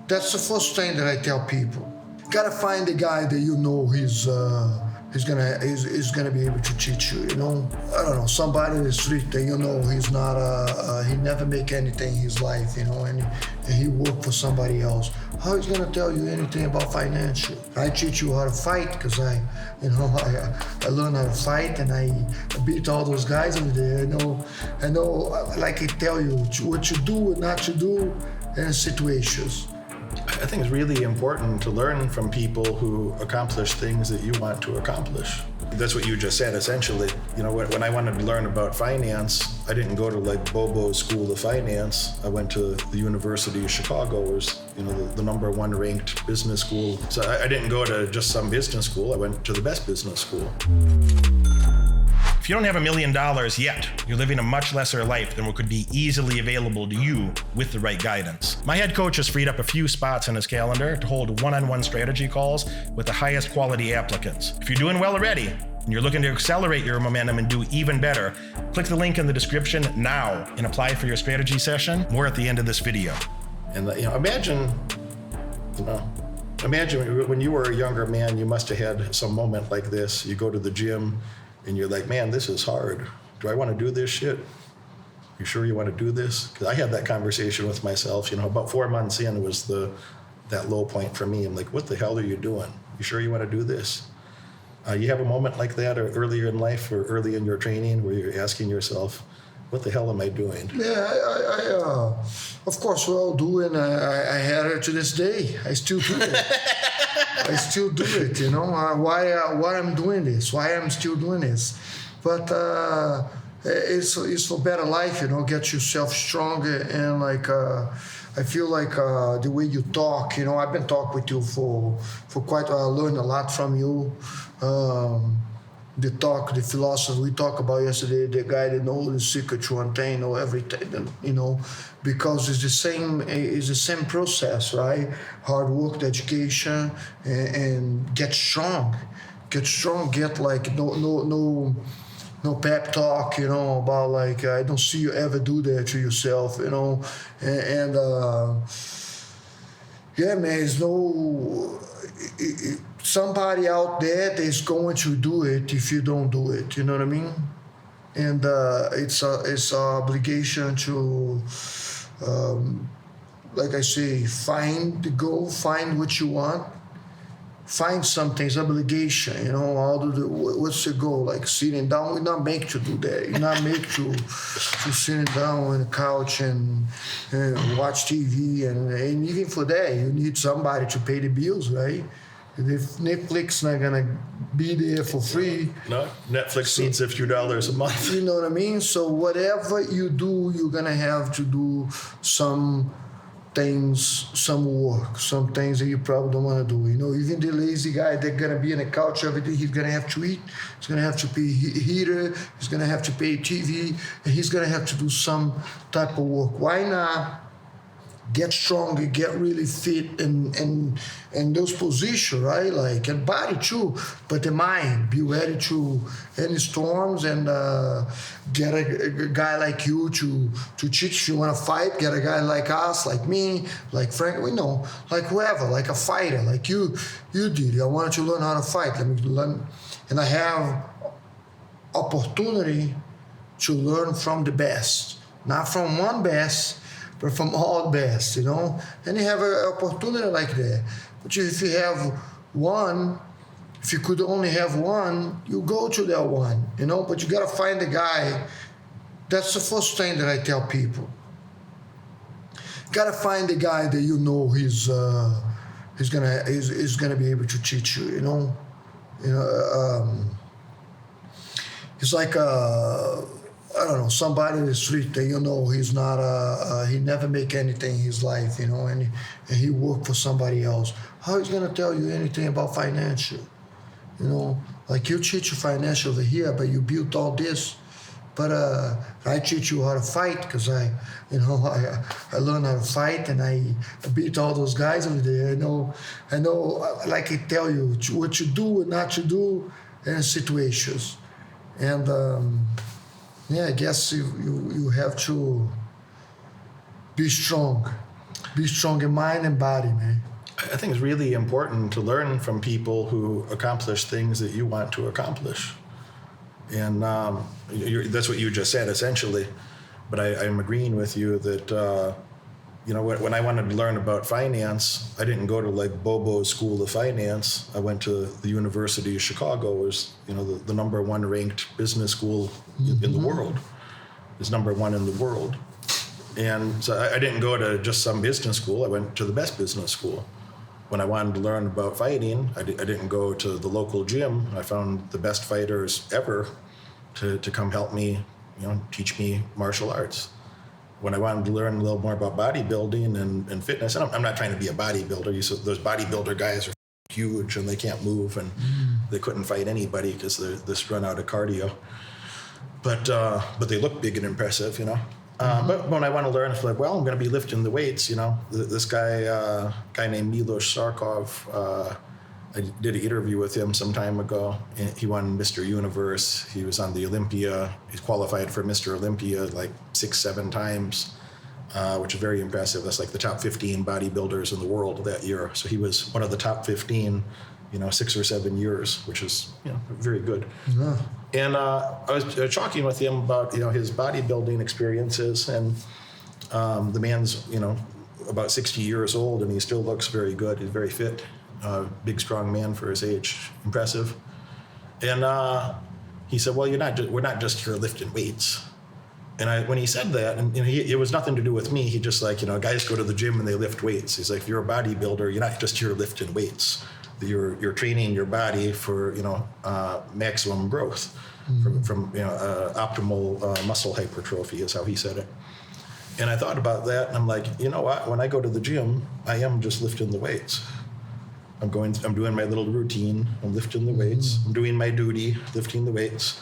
That's the first thing that I tell people. Gotta find the guy that you know he's gonna be able to teach you. You know, I don't know, somebody in the street that you know he's not he never make anything in his life. You know, and he work for somebody else. How he's gonna tell you anything about financial? I teach you how to fight because I learned how to fight and I beat all those guys over there. I know, like I tell you what you do and not to do in situations. I think it's really important to learn from people who accomplish things that you want to accomplish. That's what you just said, essentially. You know, when I wanted to learn about finance, I didn't go to like Bobo's School of Finance. I went to the University of Chicago, was the number one ranked business school. So I didn't go to just some business school. I went to the best business school. If you don't have $1 million yet, you're living a much lesser life than what could be easily available to you with the right guidance. My head coach has freed up a few spots in his calendar to hold one-on-one strategy calls with the highest quality applicants. If you're doing well already and you're looking to accelerate your momentum and do even better, click the link in the description now and apply for your strategy session. More at the end of this video. And imagine when you were a younger man, you must have had some moment like this. You go to the gym and you're like, man, this is hard. Do I want to do this shit? You sure you want to do this? Because I had that conversation with myself. About 4 months in was that low point for me. I'm like, what the hell are you doing? You sure you want to do this? You have a moment like that or earlier in life or early in your training where you're asking yourself, what the hell am I doing? Yeah, I of course we all do, and I had it to this day. I still do it. I still do it, why I'm doing this, why I'm still doing this. But it's for better life, get yourself stronger. And I feel like the way you talk, I've been talking with you for quite a while. I learned a lot from you. The philosophy we talked about yesterday, the guy that knows the secret to attain, everything, because it's the same process, right? Hard work, education, and get strong, get like no pep talk, about like, I don't see you ever do that to yourself, and yeah, man, it's somebody out there that is going to do it if you don't do it, you know what I mean? And it's an obligation to, like I say, find the goal, find what you want, find something. It's obligation, what's the goal? Like sitting down, we're not made to do that. You're not made to sitting down on the couch and watch TV, and even for that, you need somebody to pay the bills, right? If Netflix not gonna be there for free. No, Netflix needs a few dollars a month. You know what I mean? So whatever you do, you're gonna have to do some things, some work, some things that you probably don't want to do. Even the lazy guy that's gonna be on the couch every day, he's gonna have to eat, he's gonna have to pay heater, he's gonna have to pay TV, and he's gonna have to do some type of work. Why not get stronger, get really fit in those positions, right? Like, and body too, but the mind, be ready to any storms, and get a guy like you to teach. If you want to fight, get a guy like us, like me, like Frank, like whoever, like a fighter, like you did. I wanted to learn how to fight. Let me learn, and I have opportunity to learn from the best, not from one best, but from all best, and you have an opportunity like that. But if you have one, if you could only have one, you go to that one, but you gotta find a guy. That's the first thing that I tell people. Gotta find a guy that he's gonna be able to teach you, it's like I don't know, somebody in the street that he's not he never make anything in his life, and he work for somebody else. How he's gonna tell you anything about financial? Like you teach you financial over here, but you built all this. But I teach you how to fight because I learned how to fight, and I beat all those guys over there. I know, like I tell you what you do and not to do in situations, and. I guess you have to be strong. Be strong in mind and body, man. I think it's really important to learn from people who accomplish things that you want to accomplish. And that's what you just said, essentially. But I'm agreeing with you that, when I wanted to learn about finance, I didn't go to like Bobo's School of Finance. I went to the University of Chicago, was the number one ranked business school in the world. It's number one in the world. And so I didn't go to just some business school. I went to the best business school. When I wanted to learn about fighting, I didn't go to the local gym. I found the best fighters ever to come help me, teach me martial arts. When I wanted to learn a little more about bodybuilding and fitness, and I'm not trying to be a bodybuilder. Those bodybuilder guys are huge and they can't move and they couldn't fight anybody because they're just run out of cardio. But they look big and impressive, But when I want to learn, it's like, well, I'm going to be lifting the weights, This guy named Milos Sarkov, I did an interview with him some time ago. He won Mr. Universe. He was on the Olympia. He's qualified for Mr. Olympia like 6-7 times, which is very impressive. That's like the top 15 bodybuilders in the world that year. So he was one of the top 15, 6 or 7 years, which is, very good. Yeah. And I was talking with him about, his bodybuilding experiences, and the man's, about 60 years old, and he still looks very good. He's very fit, big, strong man for his age, impressive. And he said, well, we're not just here lifting weights. And when he said that, and it was nothing to do with me. He just guys go to the gym and they lift weights. He's like, if you're a bodybuilder, you're not just here lifting weights. You're training your body for maximum growth, from optimal muscle hypertrophy is how he said it. And I thought about that, and I'm like, you know what? When I go to the gym, I am just lifting the weights. I'm doing my little routine. I'm lifting the weights. I'm doing my duty, lifting the weights,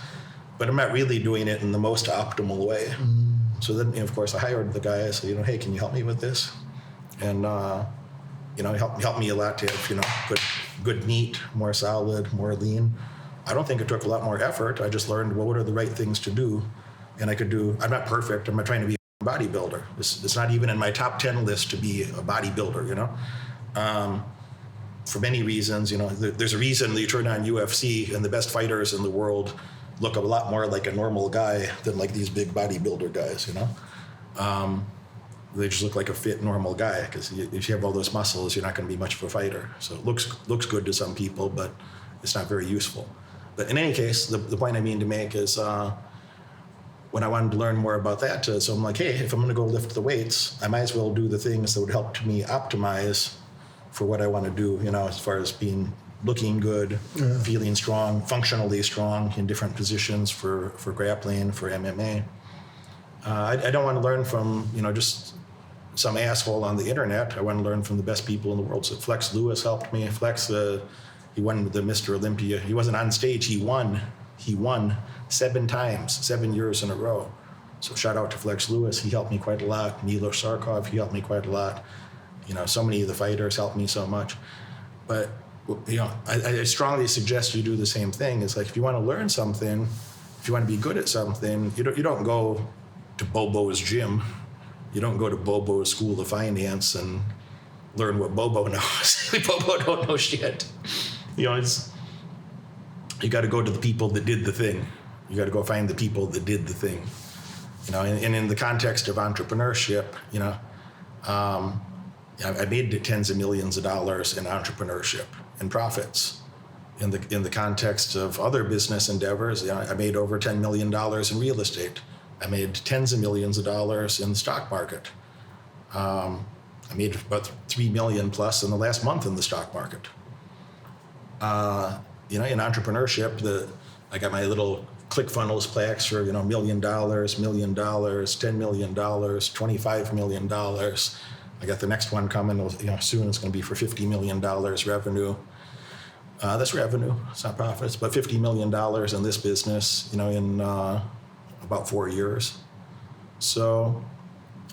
but I'm not really doing it in the most optimal way. So then, of course, I hired the guy. I said, hey, can you help me with this? And helped me a lot to have, good meat, more solid, more lean. I don't think it took a lot more effort. I just learned, what are the right things to do? And I'm not perfect. I'm not trying to be a bodybuilder. It's not even in my top 10 list to be a bodybuilder, For many reasons, there's a reason that you turn on UFC and the best fighters in the world look a lot more like a normal guy than like these big bodybuilder guys, They just look like a fit, normal guy, because if you have all those muscles, you're not going to be much of a fighter. So it looks good to some people, but it's not very useful. But in any case, the point I mean to make is when I wanted to learn more about that, so I'm like, hey, if I'm going to go lift the weights, I might as well do the things that would help me optimize for what I want to do, as far as looking good, feeling strong, functionally strong in different positions for grappling, for MMA. I don't want to learn from, just some asshole on the internet. I want to learn from the best people in the world. So Flex Lewis helped me. Flex, he won the Mr. Olympia. He wasn't on stage. He won 7 times, 7 years in a row. So shout out to Flex Lewis. He helped me quite a lot. Milos Sarkov, he helped me quite a lot. So many of the fighters helped me so much. But, I strongly suggest you do the same thing. It's like, if you want to learn something, if you want to be good at something, you don't go to Bobo's gym. You don't go to Bobo's School of Finance and learn what Bobo knows. Bobo don't know shit. You got to go to the people that did the thing. You got to go find the people that did the thing. And in the context of entrepreneurship, I made tens of millions of dollars in entrepreneurship and profits. In the context of other business endeavors, I made over $10 million in real estate. I made tens of millions of dollars in the stock market. I made about $3 million plus in the last month in the stock market. In entrepreneurship, I got my little ClickFunnels plaques for $1 million, $1 million, $10 million, $25 million. I got the next one coming. Soon it's going to be for $50 million revenue. That's revenue. It's not profits, but $50 million in this business. In about 4 years. So,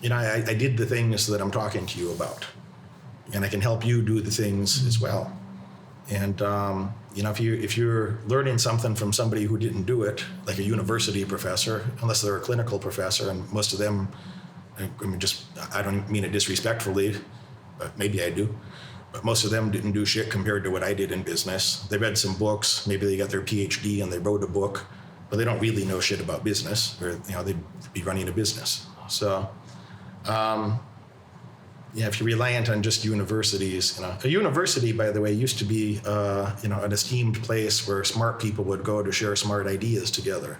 I did the things that I'm talking to you about, and I can help you do the things as well. And if you're learning something from somebody who didn't do it, like a university professor, unless they're a clinical professor, and most of them, I mean, just, I don't mean it disrespectfully, but maybe I do. But most of them didn't do shit compared to what I did in business. They read some books, maybe they got their PhD and they wrote a book, but they don't really know shit about business, or, you know, they'd be running a business. So, yeah, if you're reliant on just universities, you know, a university, by the way, used to be, you know, an esteemed place where smart people would go to share smart ideas together.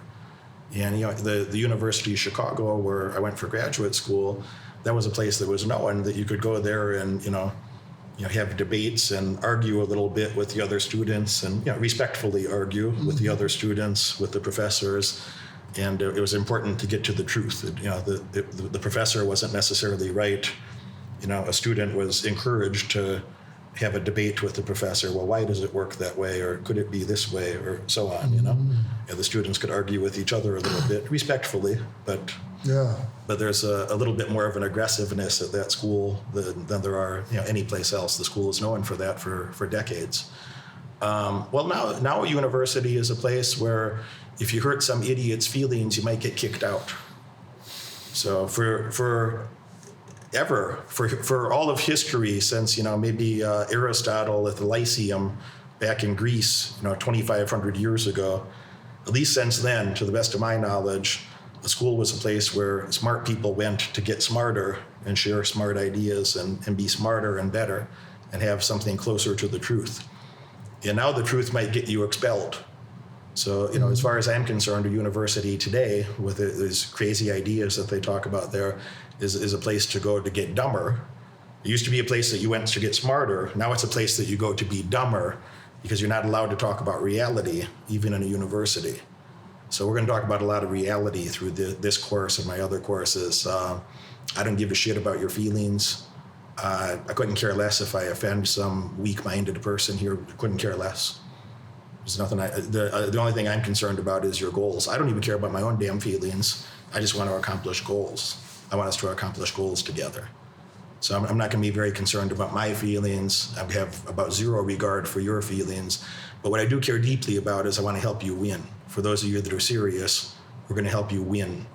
And, you know, the University of Chicago, where I went for graduate school, that was a place that was known that you could go there and, you know, have debates and argue a little bit with the other students, and, you know, respectfully argue with the other students, with the professors. And it was important to get to the truth. You know, the professor wasn't necessarily right. You know, a student was encouraged to have a debate with the professor. Well, why does it work that way? Or could it be this way? Or so on, you know? And the students could argue with each other a little bit, respectfully, but there's a little bit more of an aggressiveness at that school than there are, you know, any place else. The school is known for that for decades. Well, now a university is a place where if you hurt some idiot's feelings, you might get kicked out. So for all of history, since, you know, maybe Aristotle at the Lyceum back in Greece, you know, 2,500 years ago, at least since then, to the best of my knowledge, the school was a place where smart people went to get smarter and share smart ideas and be smarter and better and have something closer to the truth. And now the truth might get you expelled. So, you know, as far as I'm concerned, a university today, with these crazy ideas that they talk about there, is a place to go to get dumber. It used to be a place that you went to get smarter. Now it's a place that you go to be dumber, because you're not allowed to talk about reality, even in a university. So we're going to talk about a lot of reality through this course and my other courses. I don't give a shit about your feelings. I couldn't care less if I offend some weak-minded person here. Couldn't care less. There's nothing. The only thing I'm concerned about is your goals. I don't even care about my own damn feelings. I just want to accomplish goals. I want us to accomplish goals together. So I'm not going to be very concerned about my feelings. I have about zero regard for your feelings. But what I do care deeply about is I want to help you win. For those of you that are serious, we're going to help you win.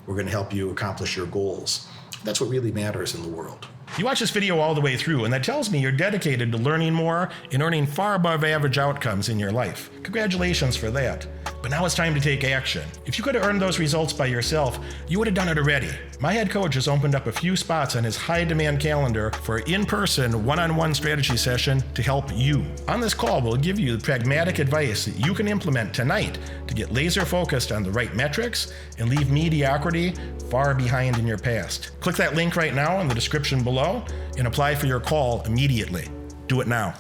We're going to help you accomplish your goals. That's what really matters in the world. You watch this video all the way through, and that tells me you're dedicated to learning more and earning far above average outcomes in your life. Congratulations for that. But now it's time to take action. If you could have earned those results by yourself, you would have done it already. My head coach has opened up a few spots on his high-demand calendar for an in-person, one-on-one strategy session to help you. On this call, we'll give you pragmatic advice that you can implement tonight to get laser-focused on the right metrics and leave mediocrity far behind in your past. Click that link right now in the description below and apply for your call immediately. Do it now.